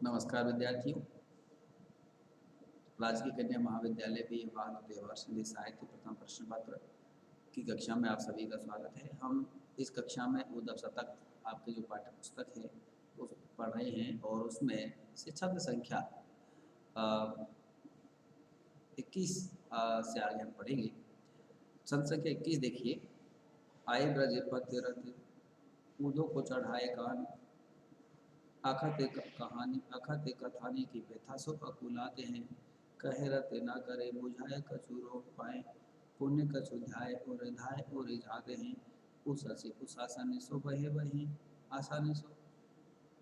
नमस्कार विद्यार्थियों। राजकीय कन्या महाविद्यालय भी वर्ष हिंदी साहित्य प्रथम प्रश्न पत्र की कक्षा में आप सभी का स्वागत है। हम इस कक्षा में उद्धव शतक आपके जो पाठ्य पुस्तक है उस पढ़ रहे हैं और उसमें से छंद संख्या 21 से आगे हम पढ़ेंगे। छंद संख्या 21 देखिए। आए ब्रज पति रथ ऊधो को चढ़ाए कान, अखत कथानी की व्यथा सो अकुलाते हैं। कहे रत ना करे बुझाए कछु रोक पाए, पुण्य कछु ध्याय और धाय और जाते हैं। उस हसी उस आसानी सो बहे बहे आसानी सो,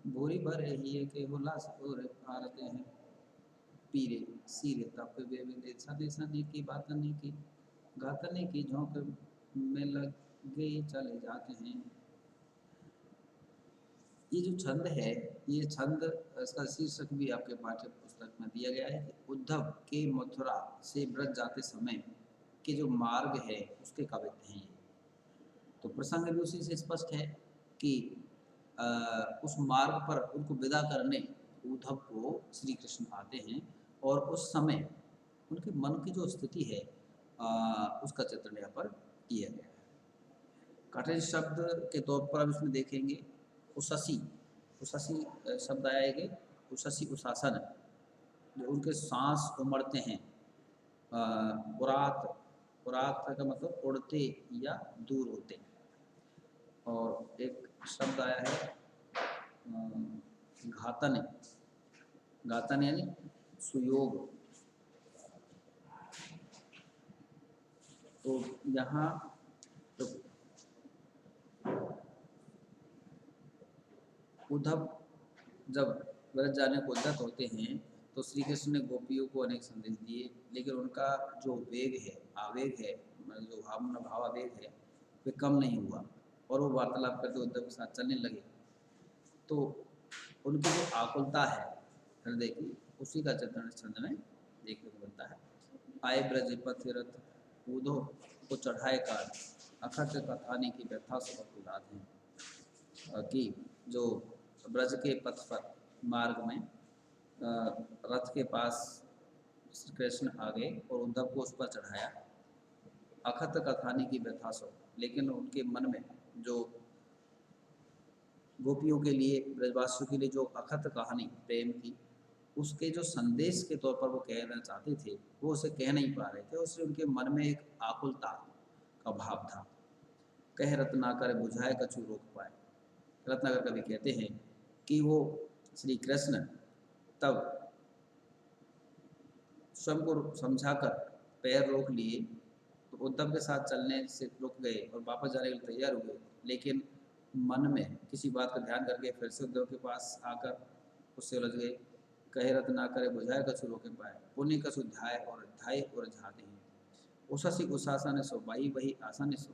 बोरी भर ही के हुलास और भारते हैं। पीरे सीरे तप वे विदे सने सने की बातने की घातने की झोंक में लगे चले जाते हैं। ये जो छंद है, ये छंद इसका शीर्षक भी आपके पाठ्य पुस्तक में दिया गया है कि उद्धव के मथुरा से ब्रज जाते समय के जो मार्ग है उसके कवित्त हैं ये। तो प्रसंग भी उसी से स्पष्ट है कि उस मार्ग पर उनको विदा करने उद्धव को श्री कृष्ण आते हैं और उस समय उनके मन की जो स्थिति है उसका चित्रण यहाँ पर किया गया है। कठिन शब्द के तौर पर अब इसमें देखेंगे उषसी शब्द आएंगे। उषसी उशासन, जो उनके सांस उमड़ते हैं। उरात का मतलब उड़ते या दूर होते। और एक शब्द आया है घातन। घातन यानी सुयोग। तो यहाँ तो उद्धव जब व्रज जाने को उद्यत होते हैं तो श्री कृष्ण ने गोपियों को अनेक संदेश दिए, लेकिन उनका जो वेग है, आवेग है, जो भावावेग है, वे कम नहीं हुआ और वो वार्तालाप करते उद्धव के साथ चलने लगे। तो उनकी जो आकुलता है हृदय की, उसी का चित्रण छंद में देखने को मिलता है। आए ब्रज पथ रथ ऊधो को चढ़ाए काल, अखत कथानी की व्यथा से उदात हैं। कि जो ब्रज के पथ पर मार्ग में रथ के पास श्री कृष्ण आ गए और उद्धव को उस पर चढ़ाया। अखत कथानी की व्यथा सो, लेकिन उनके मन में जो गोपियों के लिए, ब्रजवासियों के लिए जो अखत कहानी प्रेम की, उसके जो संदेश के तौर पर वो कहना चाहते थे वो उसे कह नहीं पा रहे थे। उससे उनके मन में एक आकुलता का भाव था। कह रत्नाकर बुझाए कछु रोक पाए। रत्नाकर कवि कहते हैं कि वो श्री कृष्ण तब स्वयं को समझाकर पैर रोक लिए तो उद्धव के साथ चलने से रुक गए और वापस जाने के लिए तैयार हुए, लेकिन मन में किसी बात का ध्यान करके फिर से उद्धव के पास आकर उससे उलझ गए। कहे रत ना करे बुझाए कछु रोके पाए, पुण्य कछु ध्याय और ध्याय और झाते हैं। उसी उशासन सो बाई वही आसान सो,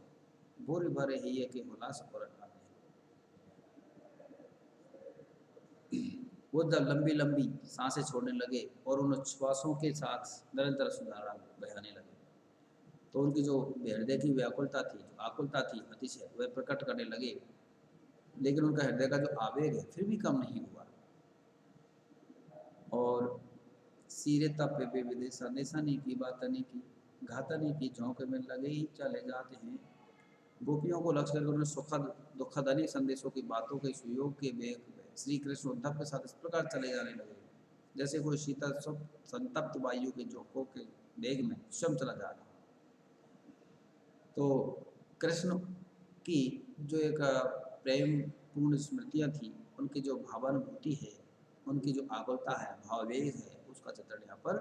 बोरी भरे ही के हुलास और आते हैं। वो जब लंबी लंबी सांसें छोड़ने लगे और उन श्वासों के साथ निरंतर सुधारा बहाने लगे तो उनकी जो हृदय की व्याकुलता थी, जो आकुलता थी अतिशय, वह प्रकट करने लगे। लेकिन उनका हृदय का जो आवेग है फिर भी कम नहीं हुआ। और सीरे तप पे विदे संदेशा नहीं की, बात नहीं की, घाता नहीं की, झोंक में लगे ही चले जाते हैं। गोपियों को लक्ष्य करके उन्होंने सुखद दुखद अनेक संदेशों की बातों के सुयोग के वेग में श्री कृष्ण उद्धव के साथ इस प्रकार चले जाने लगे जैसे कोई शीतल संतप्त वायु के झोंकों के वेग में स्वयं चला जा रहा। तो कृष्ण की जो एक प्रेम पूर्ण स्मृतियाँ थी, उनकी जो भावानुभूति है, उनकी जो आकुलता है, भाववेग है, उसका चित्रण यहाँ पर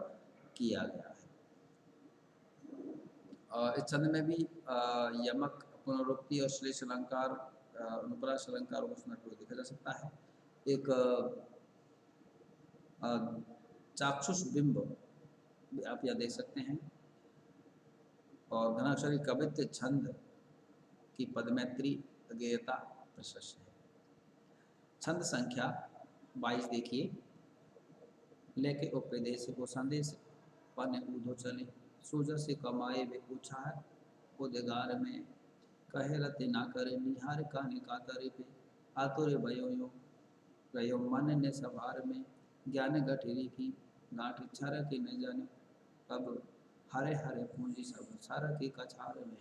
किया गया है। इस छंद में भी यमक, पुनरुक्ति और श्लेष अलंकार, अनुप्रास अलंकार को उसमें देखा जा सकता है। एक चाक्षुष बिंब आप यह देख सकते हैं। और घनाक्षरी कवित्व छंद की पदमैत्री गेयता प्रशस्त है। छंद संख्या 22 देखिए। लेके उपदेश को संदेश पन ऊधो चले, सूजर से कमाए वे पूछा उदगार में। कहे रते ना करे निहार का निकातरे पे, आतुरे भयो यो रयो मन ने सभार में। ज्ञान गठेरी की गांठ इच्छा रखी न जाने कब, हरे हरे पूंजी सब सारा की कछार में,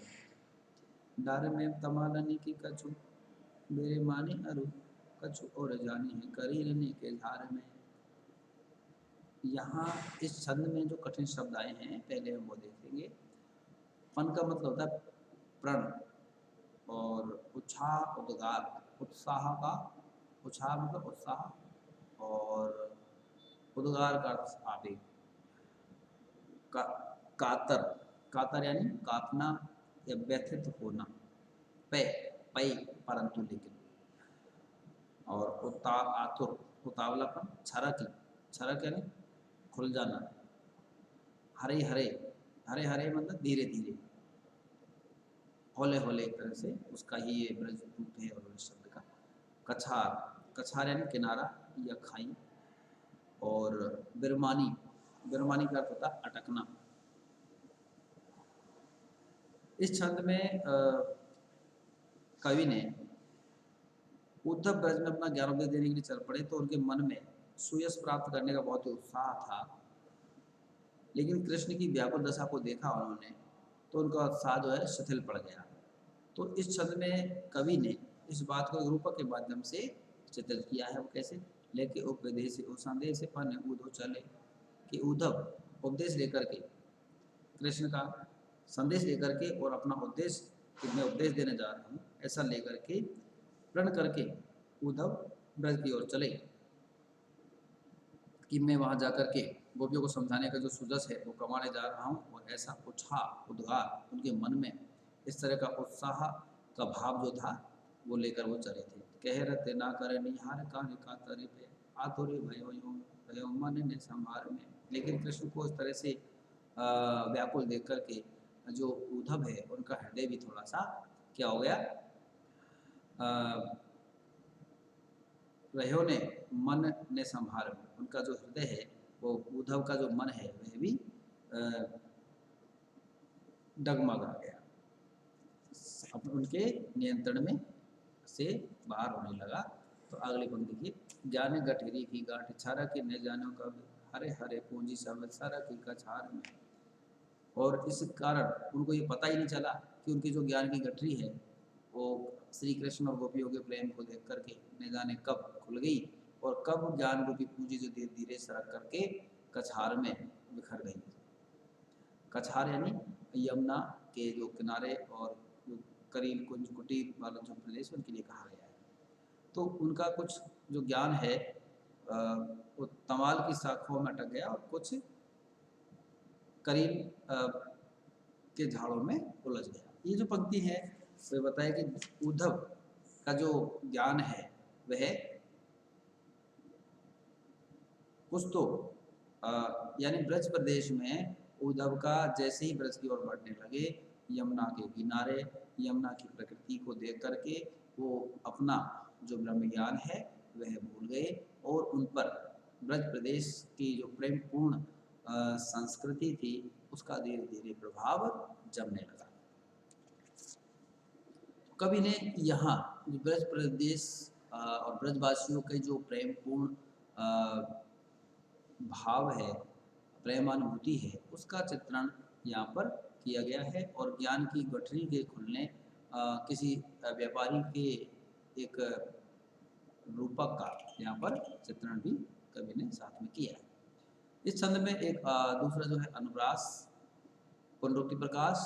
डार में तमालनी की कछु मेरे मानी अरु, कछु और जानी है करी रहने के झार में। यहाँ इस छंद में जो कठिन शब्द आए हैं पहले हम वो देखेंगे। पन का मतलब होता है प्रण, और उत्साह उद्गार, उत्साह का उत्साह मतलब उत्साह, और उद्गार का आवेग, का, कातर, कातर यानी काटना या व्यथित होना, पे पई परंतु लेकिन, और आतुर उतावलापन, छरक, छरक यानी खुल जाना, हरे हरे, हरे हरे मतलब धीरे धीरे, हौले हौले एक तरह से उसका ही ये ब्रज रूप है। और इस शब्द का कछार, कछार यानी किनारा या खाई, और बिरमानी, बिरमानी का अर्थ होता है अटकना। इस छंद में कवि ने उद्धव ब्रज में अपना ज्ञानोदय देने के लिए चल पड़े, तो उनके मन में सुयश प्राप्त करने का बहुत ही उत्साह था, लेकिन कृष्ण की व्याकुल दशा को देखा उन्होंने, तो उनका उत्साह जो है शिथिल पड़ गया। तो इस छंद में कवि ने इस बात को रूपक के माध्यम से चित्रित किया है। वो कैसे, लेके उपदेश संदेश पन उद्धव चले, कि उद्धव उपदेश लेकर के, कृष्ण का संदेश लेकर के और अपना उद्देश्य कि मैं उपदेश देने जा रहा हूँ ऐसा लेकर के प्रण करके उद्धव ब्रज की ओर चले, कि मैं वहाँ जाकर के गोपियों को समझाने का जो सुजस है वो कमाने जा रहा हूँ। और ऐसा उत्साह उद्गार उनके मन में, इस तरह का उत्साह का भाव जो था वो लेकर वो चले थे। कह रते ना करे निहार कान्ह का तरे पे, आतुरे भयो मन ने संभार में। लेकिन कृष्ण को इस तरह से व्याकुल देख करके जो उद्धव है उनका हृदय भी थोड़ा सा क्या हो गया, रहो ने मन ने संभार में, उनका जो हृदय है वो उद्धव का जो मन है वह भी डगमगा गया, उनके नियंत्रण में से बाहर होने लगा। तो अगली पंक्ति देखिए, ज्ञान गठेरी की गांठ छारा के न जानो कब, हरे हरे पूंजी सब सारा की कछार में। और इस कारण उनको ये पता ही नहीं चला कि उनकी जो ज्ञान की गठरी है वो श्री कृष्ण और गोपियों के प्रेम को देख करके न जाने कब खुल गई, और कब ज्ञान रूपी पूंजी जो धीरे धीरे सरक करके कछार में बिखर गई। कछार यानी यमुना के जो किनारे और जो करीब कुंज कुटीर वाला जो प्रदेश उनके लिए कहा गया है। तो उनका कुछ जो ज्ञान है वो तमाल की शाखाओं में अटक गया, और कुछ करीब के झाड़ों में उलझ गया। ये जो पंक्ति है वो बताया कि उद्धव का जो ज्ञान है वह कुछ तो यानी ब्रज प्रदेश में उद्धव का जैसे ही ब्रज की ओर बढ़ने लगे, यमुना के किनारे यमुना की प्रकृति को देख करके वो अपना जो ब्रह्म ज्ञान है वह भूल गए, और उन पर ब्रज प्रदेश की जो प्रेम पूर्ण संस्कृति थी उसका धीरे धीरे प्रभाव जमने लगा। कवि ने यहाँ ब्रज प्रदेश और ब्रजवासियों के जो प्रेम पूर्ण भाव है, प्रेमानुभूति है, उसका चित्रण यहाँ पर किया गया है। और ज्ञान की गठरी के खुलने किसी व्यापारी के एक रूपक का यहाँ पर चित्रण भी कवि ने साथ में किया है। इस छंद में एक दूसरा जो है अनुप्रास, पुनरुक्ति प्रकाश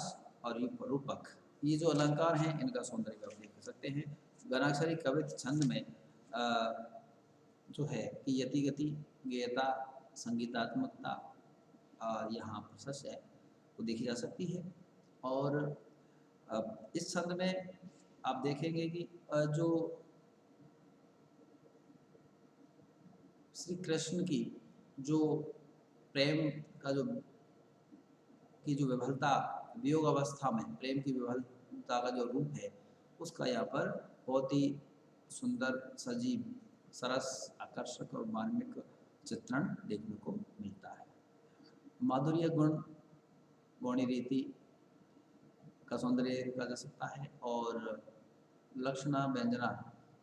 और रूपक, ये जो अलंकार हैं इनका सौंदर्य आप देख सकते हैं। गणाक्षरी कवित छंद में जो है कि यति गति, गेयता, संगीतात्मकता यहाँ प्रशस्त है वो देखी जा सकती है। और इस छंद में आप देखेंगे कि जो श्री कृष्ण की जो प्रेम का जो की जो विफलता, वियोग अवस्था में प्रेम की विफलता का जो रूप है उसका यहाँ पर बहुत ही सुंदर, सजीव, सरस, आकर्षक और मार्मिक चित्रण देखने को मिलता है। माधुर्य गुण, गौणी रीति का सौंदर्य देखा जा सकता है, और लक्षणा व्यंजना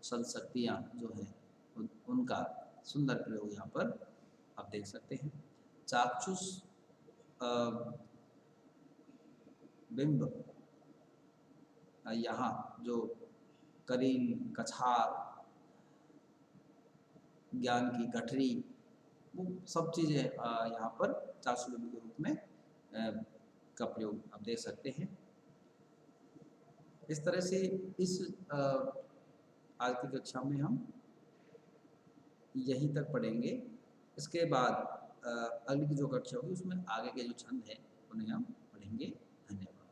शब्द शक्तियाँ जो है उनका सुंदर प्रयोग यहाँ पर आप देख सकते हैं। चाक्षुष बिंब, यहाँ जो करीन, कछार, ज्ञान की गठरी, वो सब चीज़ें यहाँ पर चाक्षुष बिंब के रूप में का प्रयोग आप देख सकते हैं। इस तरह से इस आज की कक्षा में हम यहीं तक पढ़ेंगे। इसके बाद अगली की जो कक्षा होगी उसमें आगे के जो छंद है उन्हें हम पढ़ेंगे। धन्यवाद।